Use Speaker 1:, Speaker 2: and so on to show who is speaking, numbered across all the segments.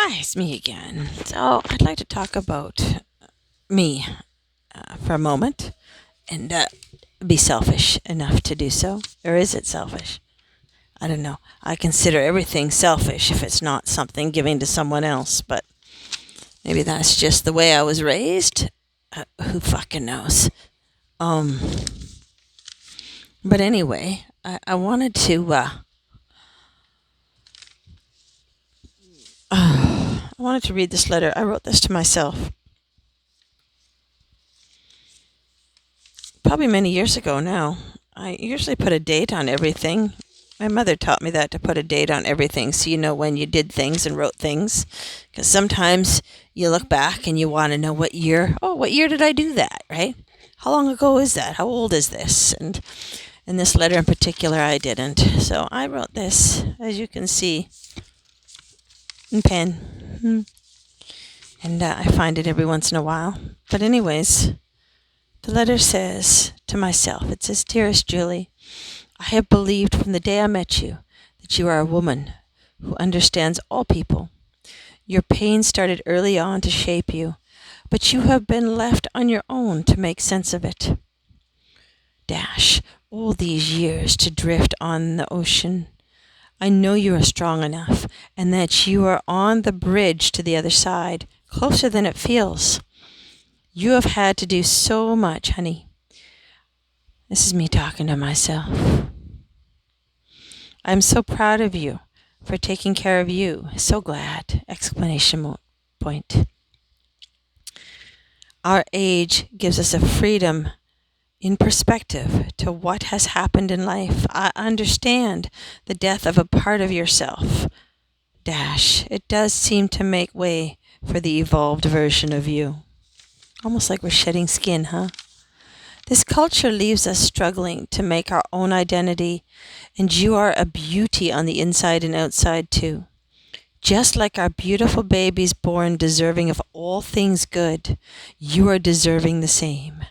Speaker 1: Hi, it's me again. So, I'd like to talk about me for a moment and be selfish enough to do so. Or is it selfish? I don't know. I consider everything selfish if it's not something giving to someone else, but maybe that's just the way I was raised. Who fucking knows? Um, but anyway, I wanted to. I wanted to read this letter. I wrote this to myself probably many years ago now. I usually put a date on everything. My mother taught me that, to put a date on everything so you know when you did things and wrote things. Because sometimes you look back and you want to know what year did I do that, right? How long ago is that? How old is this? And in this letter in particular, I didn't. So I wrote this, as you can see, in pen. And I find it every once in a while. But anyways, the letter says to myself, it says, "Dearest Julie, I have believed from the day I met you that you are a woman who understands all people. Your pain started early on to shape you, but you have been left on your own to make sense of it. Dash, all these years to drift on the ocean. I know you are strong enough and that you are on the bridge to the other side, closer than it feels. You have had to do so much, honey." This is me talking to myself. "I'm so proud of you for taking care of you. So glad!" Exclamation point. Our age gives us a freedom in perspective to what has happened in life. I understand the death of a part of yourself. Dash. It does seem to make way for the evolved version of you. Almost like we're shedding skin, huh? This culture leaves us struggling to make our own identity, and you are a beauty on the inside and outside too. Just like our beautiful babies born deserving of all things good, you are deserving the same.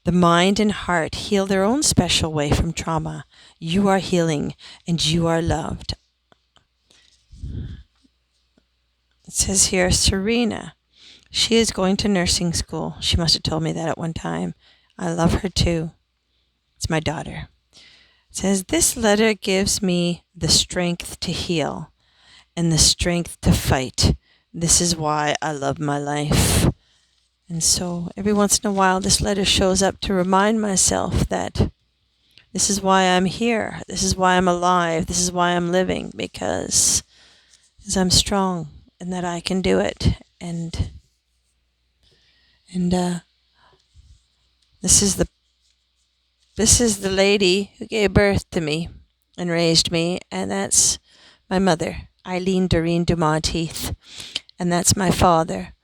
Speaker 1: The mind and heart heal their own special way from trauma. You are healing, and you are loved. It says here, Serena. She is going to nursing school. She must have told me that at one time. I love her too. It's my daughter. It says, "This letter gives me the strength to heal and the strength to fight. This is why I love my life." And so every once in a while, this letter shows up to remind myself that this is why I'm here. This is why I'm alive. This is why I'm living, because I'm strong and that I can do it. And this is the lady who gave birth to me and raised me, and that's my mother, Eileen Doreen Dumont Heath, and that's my father,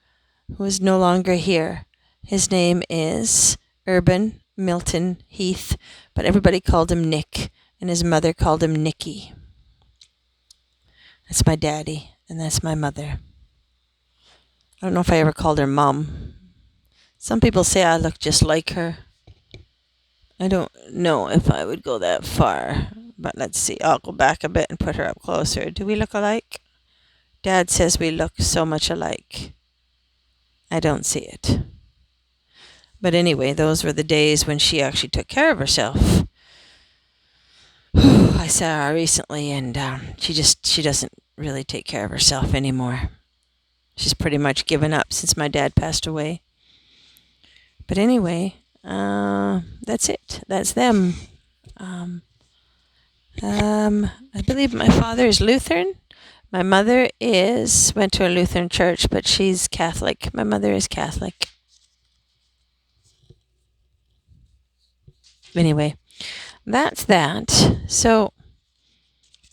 Speaker 1: who is no longer here. His name is Urban Milton Heath, but everybody called him Nick, and his mother called him Nicky. That's my daddy, and that's my mother. I don't know if I ever called her Mom. Some people say I look just like her. I don't know if I would go that far, but let's see. I'll go back a bit and put her up closer. Do we look alike? Dad says we look so much alike. I don't see it. But anyway, those were the days when she actually took care of herself. I saw her recently, and she doesn't really take care of herself anymore. She's pretty much given up since my dad passed away. But anyway, that's it. That's them. I believe my father is Lutheran. My mother went to a Lutheran church, but she's Catholic. My mother is Catholic. Anyway, that's that. So,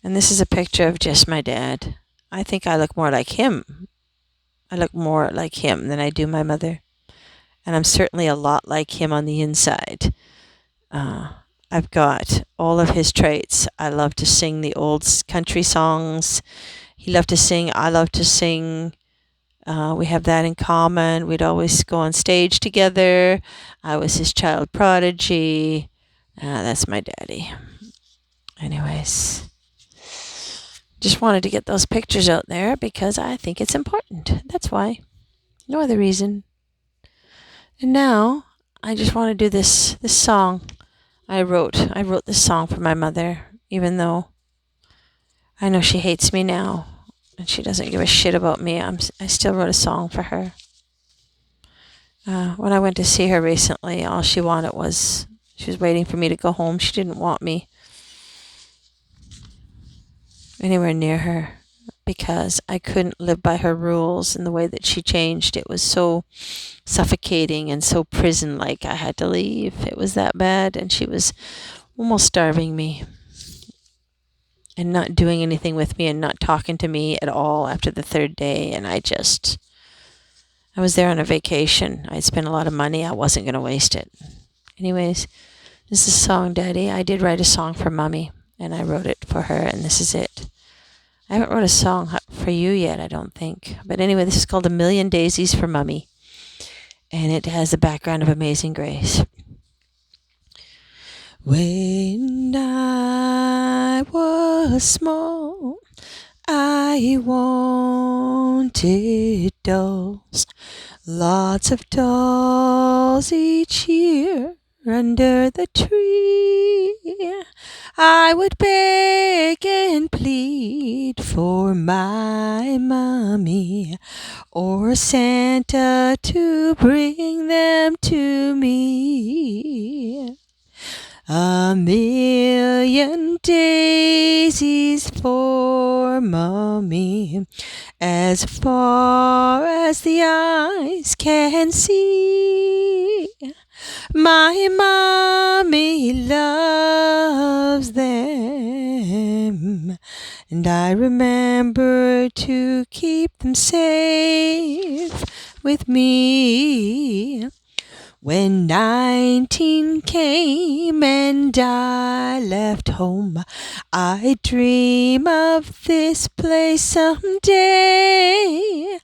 Speaker 1: and this is a picture of just my dad. I think I look more like him. I look more like him than I do my mother. And I'm certainly a lot like him on the inside. I've got all of his traits. I love to sing the old country songs. He loved to sing. I love to sing. We have that in common. We'd always go on stage together. I was his child prodigy. That's my daddy. Anyways, just wanted to get those pictures out there because I think it's important. That's why. No other reason. And now I just want to do this song I wrote. I wrote this song for my mother, even though I know she hates me now and she doesn't give a shit about me. I still wrote a song for her. When I went to see her recently, all she wanted was, she was waiting for me to go home. She didn't want me anywhere near her because I couldn't live by her rules and the way that she changed. It was so suffocating and so prison-like. I had to leave. It was that bad, and she was almost starving me and not doing anything with me and not talking to me at all after the third day. And I was there on a vacation. I'd spent a lot of money. I wasn't going to waste it. Anyways, this is a song, Daddy. I did write a song for Mommy, and I wrote it for her, and this is it. I haven't wrote a song for you yet, I don't think. But anyway, this is called A Million Daisies for Mommy, and it has the background of Amazing Grace. When I was small, I wanted dolls, lots of dolls each year under the tree. I would beg and plead for my mommy or Santa to bring them to me. A million daisies for mommy, as far as the eyes can see. My mommy loves them, and I remember to keep them safe with me. When 19 came and I left home, I dream of this place someday.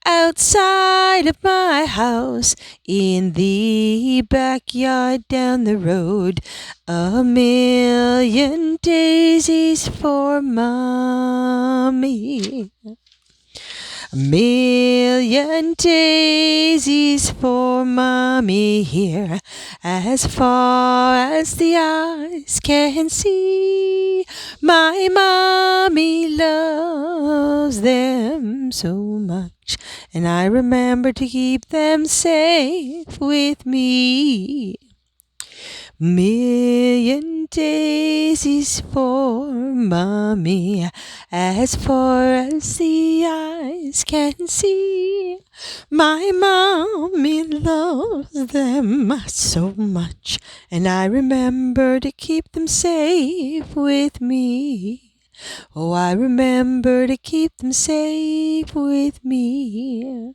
Speaker 1: Outside of my house, in the backyard down the road, a million daisies for mommy. A million daisies for mommy here, as far as the eyes can see. My mommy loves them so much, and I remember to keep them safe with me. Million daisies for mommy, as far as the eyes can see. My mommy loves them so much, and I remember to keep them safe with me. Oh, I remember to keep them safe with me.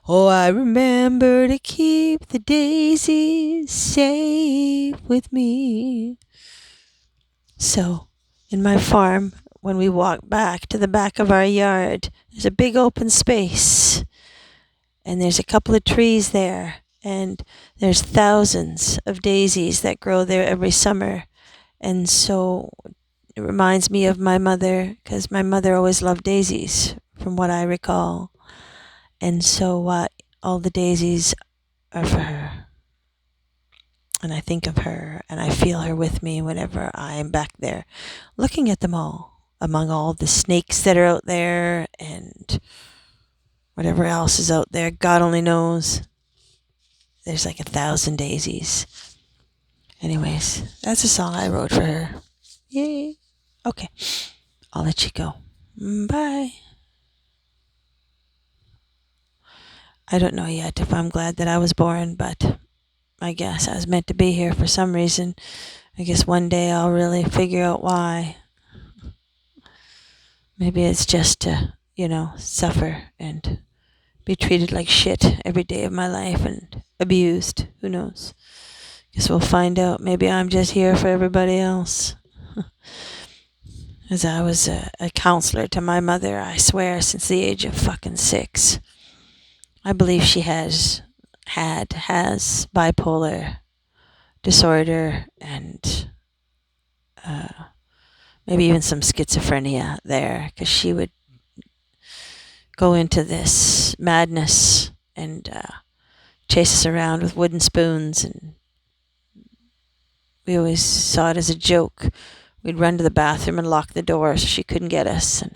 Speaker 1: Oh, I remember to keep the daisies safe with me. So, in my farm, when we walk back to the back of our yard, there's a big open space, and there's a couple of trees there, and there's thousands of daisies that grow there every summer. And so it reminds me of my mother, because my mother always loved daisies, from what I recall. And so all the daisies are for her. And I think of her, and I feel her with me whenever I am back there, looking at them all, among all the snakes that are out there, and whatever else is out there. God only knows. There's like 1,000 daisies. Anyways, that's a song I wrote for her. Yay. Okay, I'll let you go. Bye. I don't know yet if I'm glad that I was born, but I guess I was meant to be here for some reason. I guess one day I'll really figure out why. Maybe it's just to, suffer and be treated like shit every day of my life and abused. Who knows? Guess we'll find out. Maybe I'm just here for everybody else. As I was a counselor to my mother, I swear, since the age of fucking 6. I believe she has bipolar disorder and maybe even some schizophrenia there, because she would go into this madness and chase us around with wooden spoons, and we always saw it as a joke. We'd run to the bathroom and lock the door so she couldn't get us, and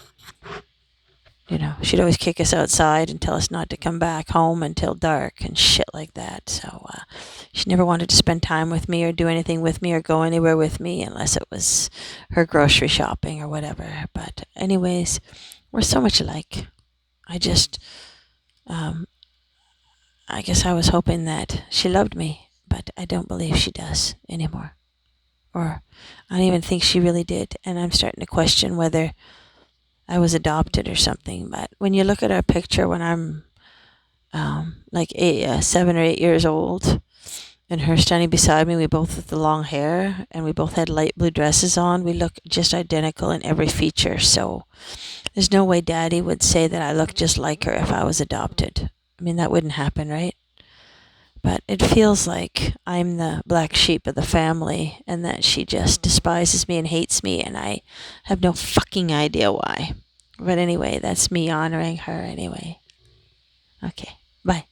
Speaker 1: she'd always kick us outside and tell us not to come back home until dark and shit like that. So she never wanted to spend time with me or do anything with me or go anywhere with me unless it was her grocery shopping or whatever. But anyways, we're so much alike. I just, I guess I was hoping that she loved me, but I don't believe she does anymore. Or I don't even think she really did. And I'm starting to question whether I was adopted or something. But when you look at our picture when I'm like 7 or 8 years old, and her standing beside me, we both had the long hair, and we both had light blue dresses on. We look just identical in every feature. So there's no way Daddy would say that I look just like her if I was adopted. I mean, that wouldn't happen, right? But it feels like I'm the black sheep of the family and that she just despises me and hates me, and I have no fucking idea why. But anyway, that's me honoring her anyway. Okay, bye.